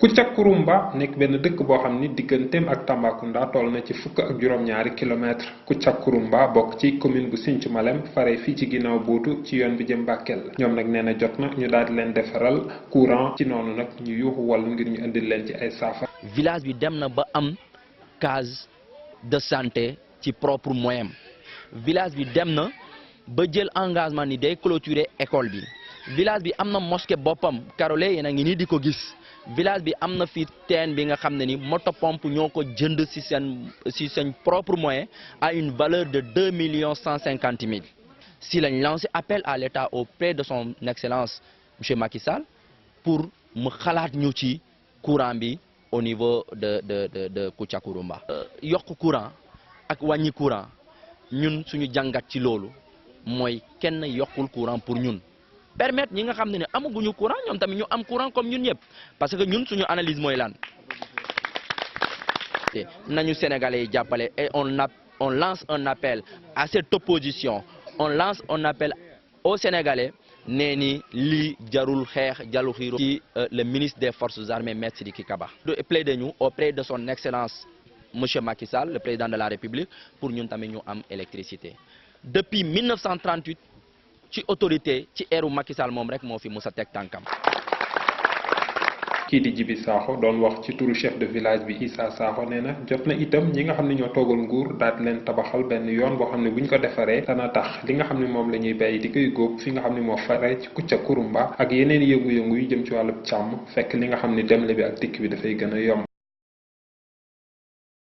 Koutiakourumba nekk benn dëkk boo xam ni digganteem ak Tambacounda toll na ci fukk ak juróom-ñaari kilomètre. Koutiakourumba bokk ci commune bu Sinthiou Malem fare fii ci ginnaaw buutu ci yoon bi jëm Bakel. ñoom nag nee na jot na ñu daal di leen defaral courant ci noonu nag ñu yuuxu wal ngir ñu indil leen ci ay saafara. village bi dem na ba am case de santé ci propre moyen. village bi dem na ba jël engagement ni day clôturer école bi. village bi am na mosquée boppam Karole yéen a ngi nii di ko gis. village bi am na fi teen bi nga xam ne ni motopompe ñoo ko jënd ci seen propre moyen à une valeur de 2,150,000. si lañ lancé appel à l'État auprès de son excellence monsieur Macky Sall pour mu xalaat ñu ci courant bi au niveau de Koutiakourumba. yokk courant ak wàññi courant ñun suñu jàngat ci loolu mooy kenn yokkul courant pour ñun. permettre ñi nga xam ne amaguñu courant ñoom tamit ñu am courant comme ñun ñëpp parce que ñun suñu analyse mooy lan nañu sénégalais yi jàppale et on lance un appel à cette opposition, on lance un appel aux sénégalais nee ni lii jarul xeex jarul xiiro ci le ministre des forces armées Maître Sidiki Kaba plaider ñu auprès de son excellence monsieur Macky Sall le président de la République pour ñun tamit ñu am électricité depuis 1938 ci autorité ci eeru Macky Sall moom rek moo fi musa teg tànkam. kii di Djibi Sakho doon wax ci turu chef de village bi Issa Sakho nee na jot na itam ñi nga xam ne ñoo toogal nguur daal di leen tabaxal benn yoon boo xam ne buñ ko defaree dana tax li nga xam ne moom la ñuy bay di koy góob fi nga xam ne moo fare ci Koutiakourumba ak yeneen yëngu-yëngu yu jëm ci wàllu càmm fekk li nga xam ne demle bi ak dikk bi dafay gën a yomb.